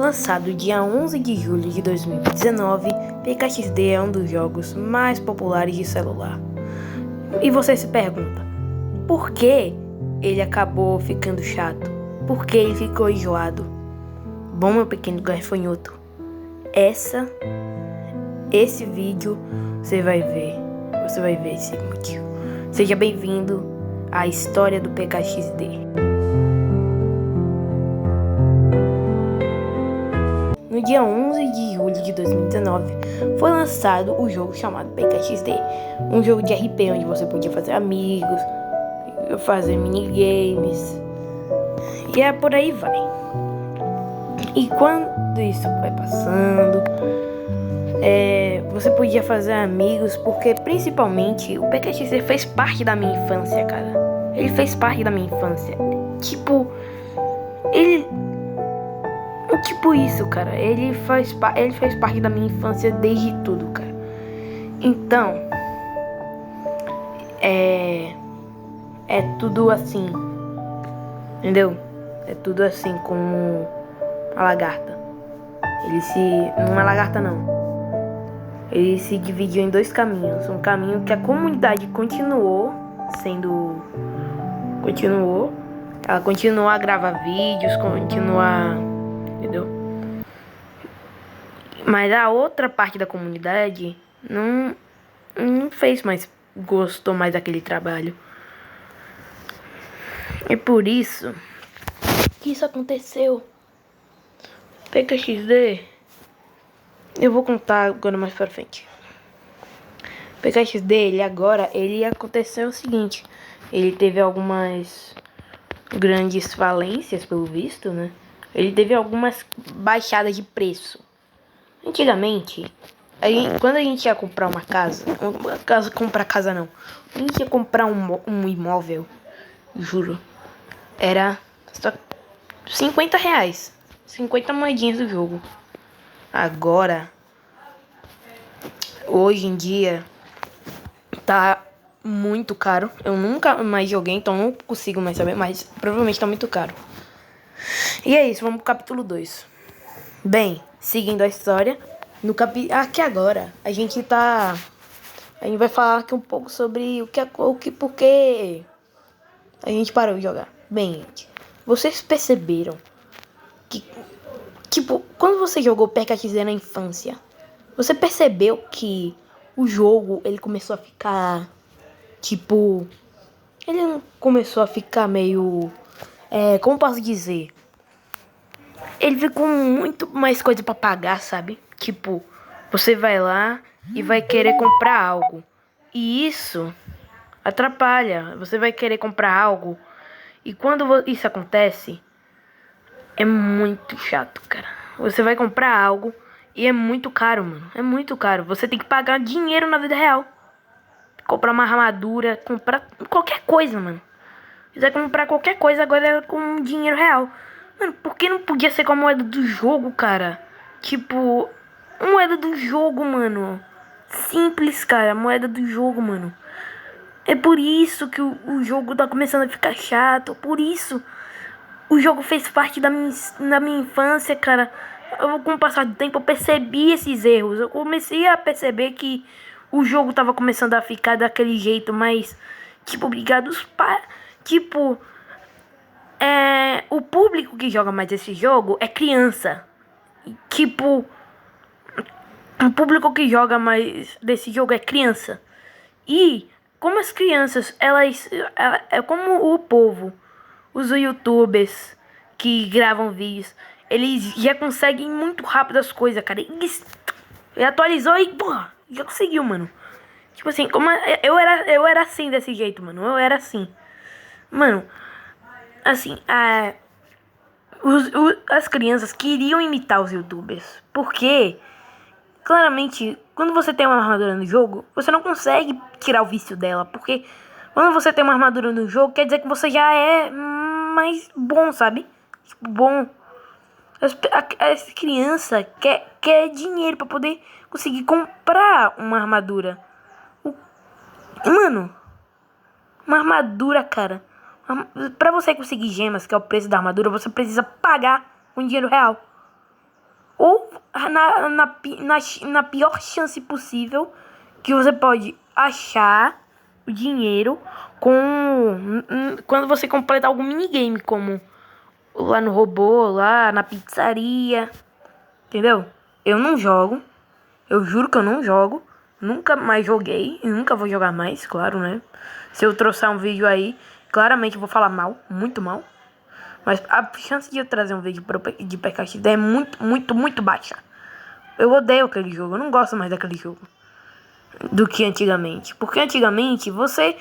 Lançado dia 11 de julho de 2019, PKXD é um dos jogos mais populares de celular. E você se pergunta, por que ele acabou ficando chato? Por que ele ficou enjoado? Bom, meu pequeno gafanhoto, esse vídeo você vai ver esse motivo. Seja bem-vindo à história do PKXD. No dia 11 de julho de 2019, foi lançado o jogo chamado PKXD, um jogo de RP onde você podia fazer amigos, fazer minigames, e por aí vai. E quando isso vai passando, você podia fazer amigos, porque principalmente o PKXD fez parte da minha infância, cara. Ele fez parte da minha infância. Isso, cara. Ele fez parte da minha infância desde tudo, cara. Então, é tudo assim, entendeu? É tudo assim como a lagarta. Não é lagarta, não. Ele se dividiu em dois caminhos. Um caminho que a comunidade continuou. Ela continuou a gravar vídeos, entendeu? Mas a outra parte da comunidade não gostou mais daquele trabalho. É por isso que isso aconteceu. PKXD, eu vou contar agora mais pra frente. PKXD, ele aconteceu o seguinte. Ele teve algumas grandes falências, pelo visto, né? Ele teve algumas baixadas de preço. Antigamente, quando a gente ia comprar uma casa, a gente ia comprar um imóvel, juro, era só 50 reais, 50 moedinhas do jogo. Agora, hoje em dia, tá muito caro. Eu nunca mais joguei, então não consigo mais saber, mas provavelmente tá muito caro. E é isso, vamos pro capítulo 2. Bem, seguindo a história, aqui agora a gente vai falar aqui um pouco sobre por que a gente parou de jogar. Bem, gente, vocês perceberam que, quando você jogou PKXD na infância, você percebeu que o jogo, ele começou a ficar, meio, como posso dizer? Ele ficou muito mais coisa pra pagar, sabe? Você vai lá e vai querer comprar algo. E isso atrapalha. Você vai querer comprar algo. E quando isso acontece, é muito chato, cara. Você vai comprar algo e é muito caro, mano. É muito caro. Você tem que pagar dinheiro na vida real. Comprar uma armadura, comprar qualquer coisa, mano. Se quiser comprar qualquer coisa, agora é com dinheiro real. Mano, por que não podia ser com a moeda do jogo, cara? Moeda do jogo, mano. Simples, cara. Moeda do jogo, mano. É por isso que o jogo tá começando a ficar chato. Por isso. O jogo fez parte da minha infância, cara. Com o passar do tempo, eu percebi esses erros. Eu comecei a perceber que o jogo tava começando a ficar daquele jeito, mas... obrigado os pais... o público que joga mais esse jogo é criança. O público que joga mais desse jogo é criança. E como as crianças, como o povo, os youtubers que gravam vídeos, eles já conseguem muito rápido as coisas, cara. Eles atualizou e, porra, já conseguiu, mano. Eu era assim desse jeito, mano. Eu era assim. Mano, assim, as crianças queriam imitar os youtubers. Porque, claramente, quando você tem uma armadura no jogo, você não consegue tirar o vício dela. Porque quando você tem uma armadura no jogo, quer dizer que você já é mais bom, sabe? Bom. As crianças quer dinheiro pra poder conseguir comprar uma armadura. Mano, uma armadura, cara. Pra você conseguir gemas, que é o preço da armadura, você precisa pagar com dinheiro real. na pior chance possível que você pode achar o dinheiro quando você completa algum minigame, como lá no robô, lá na pizzaria, entendeu? Eu não jogo, eu juro que eu não jogo, nunca mais joguei e nunca vou jogar mais, claro, né? Se eu trouxer um vídeo aí, claramente eu vou falar mal, muito mal. Mas a chance de eu trazer um vídeo de PKXD é muito, muito, muito baixa. Eu odeio aquele jogo, eu não gosto mais daquele jogo do que antigamente. Porque antigamente você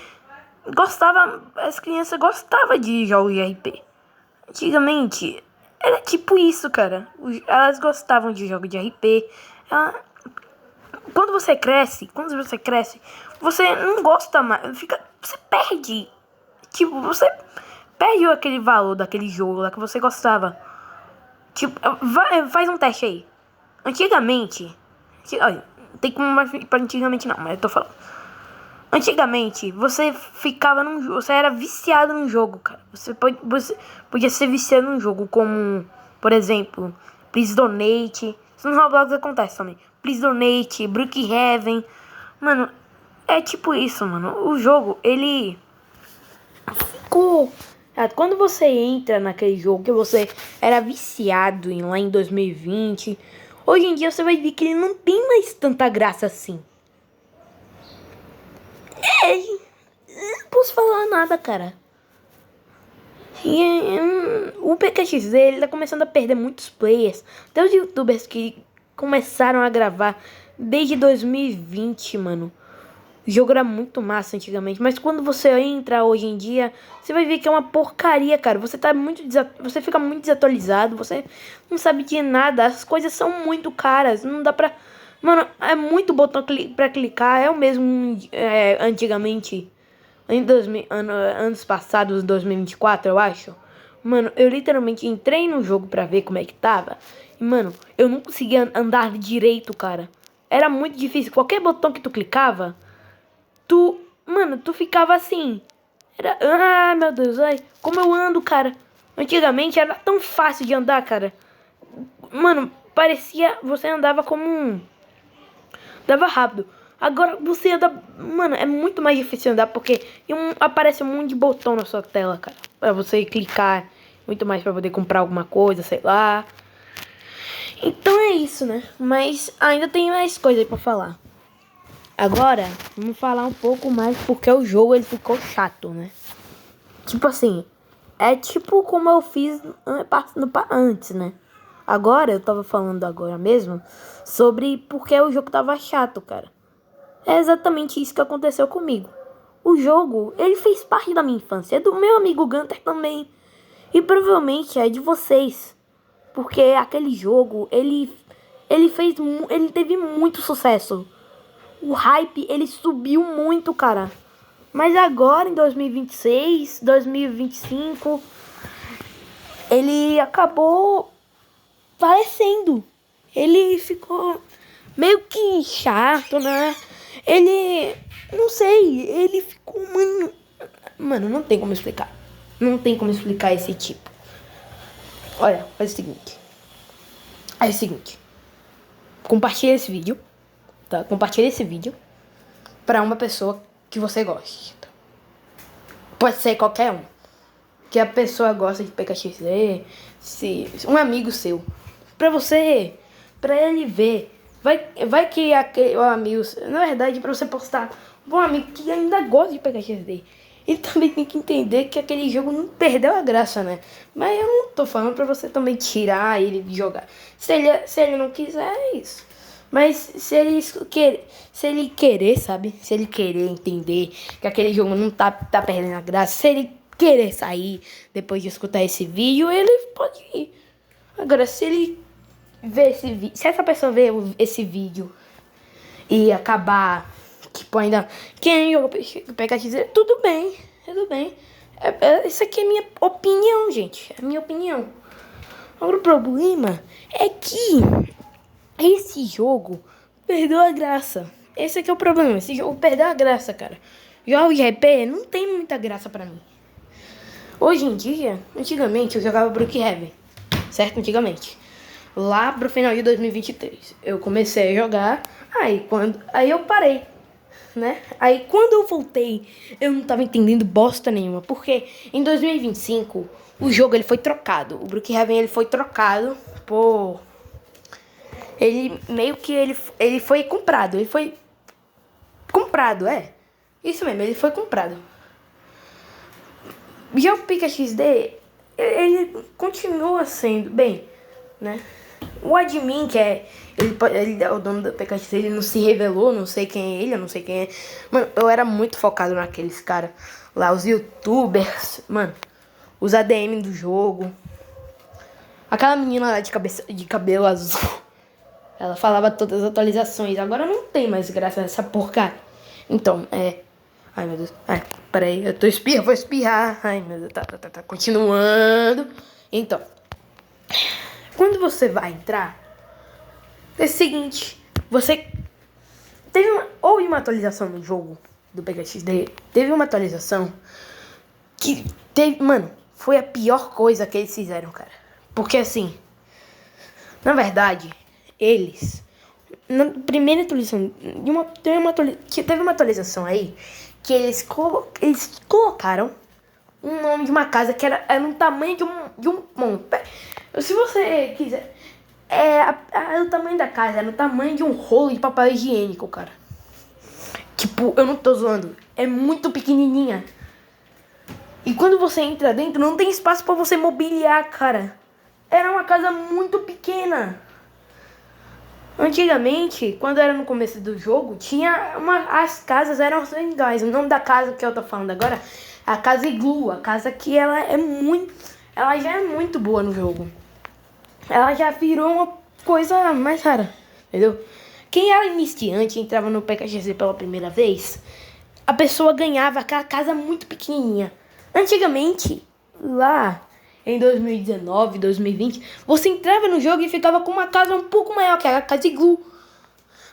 gostava, as crianças gostavam de jogos de RP. Antigamente era tipo isso, cara. Elas gostavam de jogos de RP. Quando você cresce, você não gosta mais, você perde. Tipo, você perde aquele valor daquele jogo lá que você gostava. Tipo, faz um teste aí. Antigamente, olha, não tem como mais para antigamente não, mas eu tô falando. Antigamente, você ficava num jogo, você era viciado num jogo, cara. Você podia ser viciado num jogo como, por exemplo, Please Donate. Isso no Roblox acontece também. Please Donate, Brookhaven. Mano, é tipo isso, mano. O jogo, ele ficou... Quando você entra naquele jogo que você era viciado lá em 2020, hoje em dia você vai ver que ele não tem mais tanta graça assim. Não posso falar nada, cara. O PKXD, ele tá começando a perder muitos players. Até os youtubers que começaram a gravar desde 2020, mano. O jogo era muito massa antigamente, mas quando você entra hoje em dia, você vai ver que é uma porcaria, cara. Você fica muito desatualizado, você não sabe de nada. As coisas são muito caras, não dá pra... Mano, é muito botão pra clicar, é o mesmo antigamente, anos passados, 2024, eu acho. Mano, eu literalmente entrei no jogo pra ver como é que tava. E, mano, eu não conseguia andar direito, cara. Era muito difícil, qualquer botão que tu clicava... Mano, tu ficava assim. Ah, meu Deus, ai, como eu ando, cara. Antigamente era tão fácil de andar, cara. Mano, parecia, você andava como dava rápido. Agora você anda, mano, é muito mais difícil andar porque aparece um monte de botão na sua tela, cara. Pra você clicar, muito mais pra poder comprar alguma coisa, sei lá. Então é isso, né? Mas ainda tem mais coisa aí pra falar. Agora, vamos falar um pouco mais porque o jogo ele ficou chato, né? Tipo assim, é tipo como eu fiz antes, né? Agora, eu tava falando agora mesmo sobre porque o jogo tava chato, cara. É exatamente isso que aconteceu comigo. O jogo, ele fez parte da minha infância, é do meu amigo Gunter também. E provavelmente é de vocês. Porque aquele jogo, ele teve muito sucesso. O hype, ele subiu muito, cara. Mas agora, em 2026, 2025, ele acabou falecendo. Ele ficou meio que chato, né? Ele... Não sei, ele ficou... Mano, não tem como explicar. Não tem como explicar esse tipo. Olha, faz o seguinte. É o seguinte. Compartilha esse vídeo. Tá? Compartilha esse vídeo pra uma pessoa que você gosta. Pode ser qualquer um. Que a pessoa gosta de PKXD, um amigo seu. Pra ele ver. Vai que o amigo... Na verdade, pra você postar um amigo que ainda gosta de PKXD. Ele também tem que entender que aquele jogo não perdeu a graça, né? Mas eu não tô falando pra você também tirar ele de jogar. Se ele não quiser, é isso. Mas se ele querer, sabe? Se ele querer entender que aquele jogo não tá perdendo a graça, se ele querer sair depois de escutar esse vídeo, ele pode ir. Agora, se ele ver esse vídeo, se essa pessoa ver esse vídeo e acabar, tipo, ainda quem joga PKXD, tudo bem. Isso aqui é minha opinião, gente. É minha opinião. Agora o problema é que esse jogo perdeu a graça. Esse aqui é o problema. Esse jogo perdeu a graça, cara. Jogos de RP não tem muita graça pra mim. Hoje em dia, antigamente eu jogava Brookhaven, certo? Antigamente. Lá pro final de 2023. Eu comecei a jogar, aí eu parei, né? Aí quando eu voltei, eu não tava entendendo bosta nenhuma, porque em 2025 o jogo ele foi trocado. O Brookhaven ele foi trocado por ele meio que ele foi comprado, Isso mesmo, ele foi comprado. Já o PKXD, ele continua sendo, bem, né? O admin, ele é o dono do PKXD, ele não se revelou, não sei quem é ele, eu não sei quem é. Mano, eu era muito focado naqueles caras lá, os youtubers, mano, os ADM do jogo. Aquela menina lá de cabelo azul, ela falava todas as atualizações, agora não tem mais graça essa porcaria. Então, ai, meu Deus. Ai, peraí, vou espirrar. Ai, meu Deus, tá. Continuando. Então, quando você vai entrar, é o seguinte, você houve uma atualização no jogo do PKXD, teve uma atualização que teve, mano, foi a pior coisa que eles fizeram, cara. Porque assim, na verdade, eles, na primeira atualização, teve uma atualização aí, que eles colocaram um nome de uma casa que era no tamanho de um monte. Se você quiser, o tamanho da casa era no tamanho de um rolo de papel higiênico, cara. Tipo, eu não tô zoando, é muito pequenininha. E quando você entra dentro, não tem espaço pra você mobiliar, cara. Era uma casa muito pequena. Antigamente, quando era no começo do jogo, as casas eram legais. O nome da casa que eu tô falando agora é a Casa Iglu. A casa que ela já é muito boa no jogo. Ela já virou uma coisa mais rara, entendeu? Quem era iniciante, entrava no PKXD pela primeira vez, a pessoa ganhava aquela casa muito pequenininha. Antigamente, lá em 2019, 2020, você entrava no jogo e ficava com uma casa um pouco maior, que era a Casa Iglu.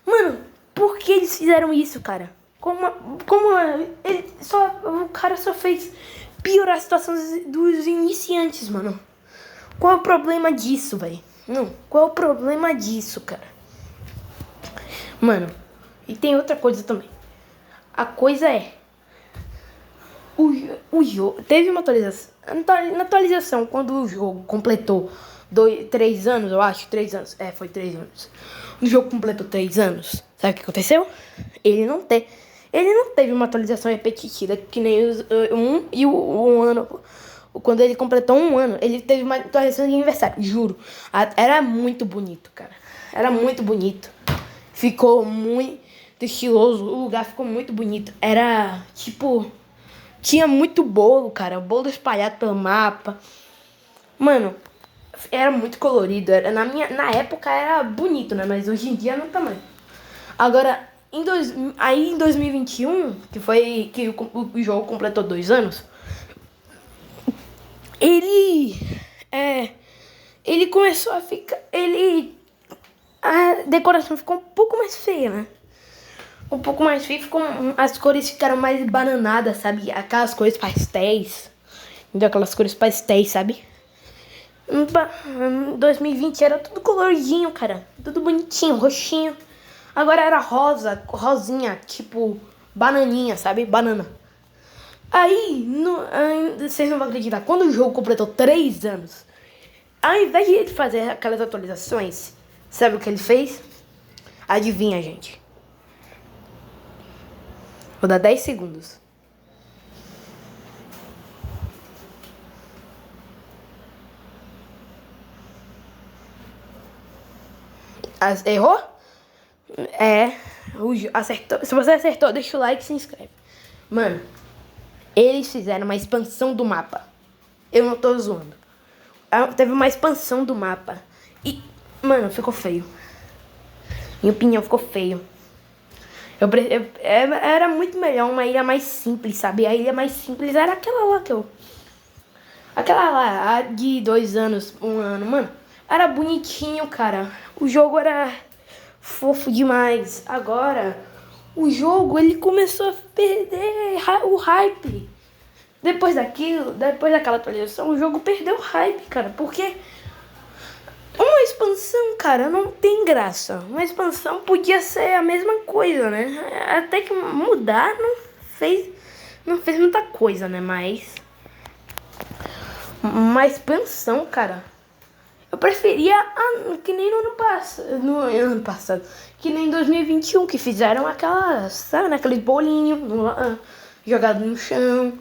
Mano, por que eles fizeram isso, cara? O cara só fez piorar a situação dos iniciantes, mano. Qual é o problema disso, velho? Não, qual é o problema disso, cara? Mano, e tem outra coisa também. A coisa é, o jogo teve uma atualização. Na atualização, quando o jogo completou 3 anos, eu acho, 3 anos. Foi 3 anos. O jogo completou 3 anos. Sabe o que aconteceu? Ele não teve uma atualização repetitiva, que nem o ano. Quando ele completou 1 ano, ele teve uma atualização de aniversário, juro. Era muito bonito, cara. Era muito bonito. Ficou muito estiloso. O lugar ficou muito bonito. Era, tipo, tinha muito bolo, cara. Bolo espalhado pelo mapa. Mano, era muito colorido. Na época era bonito, né? Mas hoje em dia não tá mais. Agora, em 2021, que foi que o jogo completou 2 anos, ele começou a ficar, a decoração ficou um pouco mais feia, né? Um pouco mais feia, as cores ficaram mais bananadas, sabe? Aquelas cores pastéis, entendeu? Aquelas cores pastéis, sabe? Em 2020 era tudo coloridinho, cara, tudo bonitinho, roxinho. Agora era rosinha, tipo bananinha, sabe? Banana. Aí, vocês não vão acreditar, quando o jogo completou 3 anos, ao invés de ele fazer aquelas atualizações, sabe o que ele fez? Adivinha, gente. Vou dar 10 segundos. Errou? Acertou. Se você acertou, deixa o like e se inscreve. Mano, eles fizeram uma expansão do mapa. Eu não tô zoando. Teve uma expansão do mapa. E, mano, ficou feio. Minha opinião, ficou feio. Era muito melhor uma ilha mais simples, sabe? A ilha mais simples era aquela lá aquela lá, a de 2 anos, 1 ano, mano. Era bonitinho, cara. O jogo era fofo demais. Agora, o jogo, ele começou a perder o hype. Depois daquela atualização, o jogo perdeu o hype, cara. Porque uma expansão cara, não tem graça. Uma expansão podia ser a mesma coisa, né? Até que mudar não fez muita coisa, né? Mas uma expansão, cara, eu preferia que nem no ano passado, que nem em 2021, que fizeram aquelas, sabe, aqueles bolinhos jogados no chão,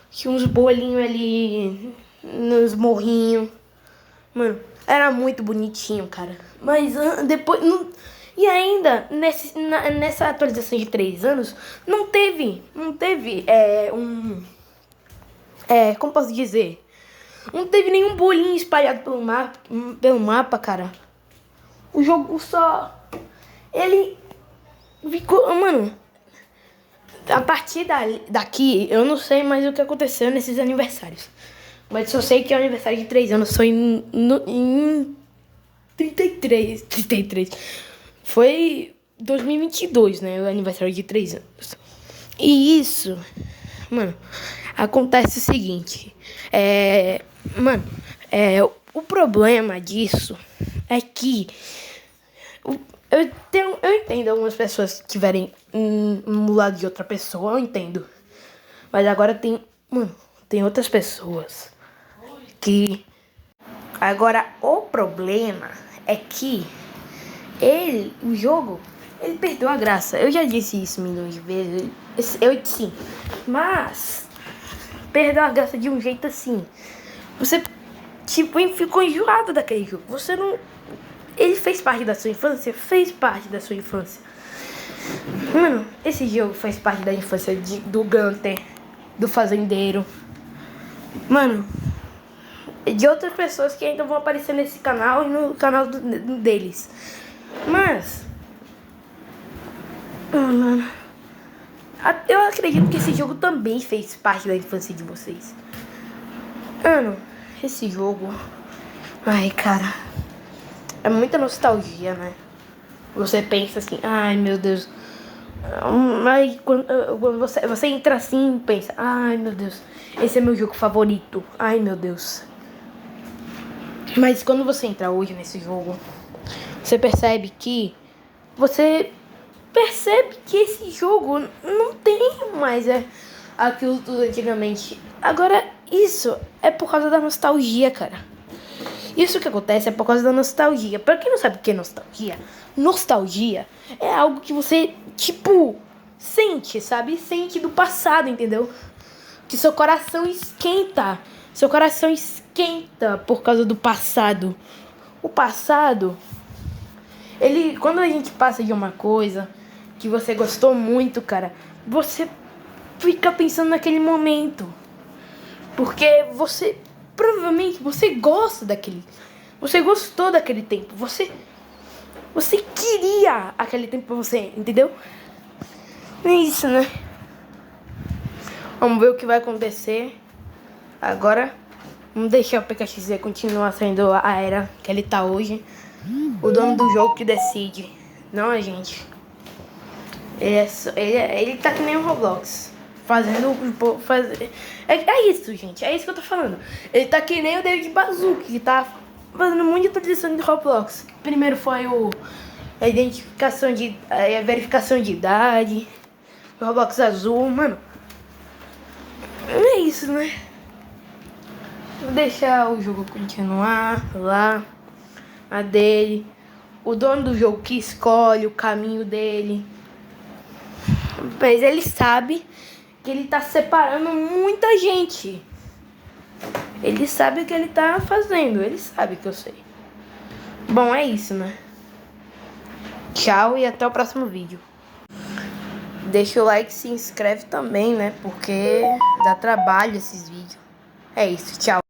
tinha uns bolinhos ali nos morrinhos. Mano, era muito bonitinho, cara. Mas depois. E ainda, nessa atualização de 3 anos, não teve como posso dizer? Não teve nenhum bolinho espalhado pelo mapa, cara. O jogo só. Ele ficou. Mano, a partir daqui, eu não sei mais o que aconteceu nesses aniversários. Mas só sei que é o aniversário de 3 anos foi em 33. Foi 2022, né? O aniversário de 3 anos. E isso, mano, acontece o seguinte. O problema disso é que eu entendo algumas pessoas que tiverem no lado de outra pessoa, eu entendo. Mas agora tem outras pessoas que... Agora, o problema é que o jogo, ele perdeu a graça. Eu já disse isso milhões de vezes. Sim. Mas perdeu a graça de um jeito assim. Você, tipo, ficou enjoado daquele jogo. Você não... Ele fez parte da sua infância? Fez parte da sua infância. Mano, esse jogo faz parte da infância do Gunter, do Fazendeiro. Mano, de outras pessoas que ainda vão aparecer nesse canal e no canal deles. Mas... mano, eu acredito que esse jogo também fez parte da infância de vocês. Mano, esse jogo... Ai, cara... É muita nostalgia, né? Você pensa assim, ai meu Deus. Aí quando você entra assim e pensa, ai meu Deus, esse é meu jogo favorito. Ai meu Deus. Mas quando você entra hoje nesse jogo, você percebe que esse jogo não tem mais aquilo tudo antigamente. Agora isso é por causa da nostalgia, cara. Isso que acontece é por causa da nostalgia. Pra quem não sabe o que é nostalgia, nostalgia é algo que você, tipo, sente, sabe? Sente do passado, entendeu? Que seu coração esquenta. Seu coração esquenta por causa do passado. O passado, quando a gente passa de uma coisa que você gostou muito, cara, você fica pensando naquele momento. Porque provavelmente você gosta daquele... Você gostou daquele tempo. Você queria aquele tempo pra você, entendeu? É isso, né? Vamos ver o que vai acontecer. Agora, vamos deixar o PKXZ continuar sendo a era que ele tá hoje. O dono do jogo que decide. Não a gente. Ele tá que nem o Roblox. É isso, gente. É isso que eu tô falando. Ele tá que nem o David Baszucki, que tá fazendo muita atualização de Roblox. Primeiro foi a verificação de idade. O Roblox azul, mano. É isso, né? Vou deixar o jogo continuar lá. A dele. O dono do jogo que escolhe o caminho dele. Mas ele sabe que ele tá separando muita gente. Ele sabe o que ele tá fazendo. Ele sabe que eu sei. Bom, é isso, né? Tchau e até o próximo vídeo. Deixa o like e se inscreve também, né? Porque dá trabalho esses vídeos. É isso, tchau.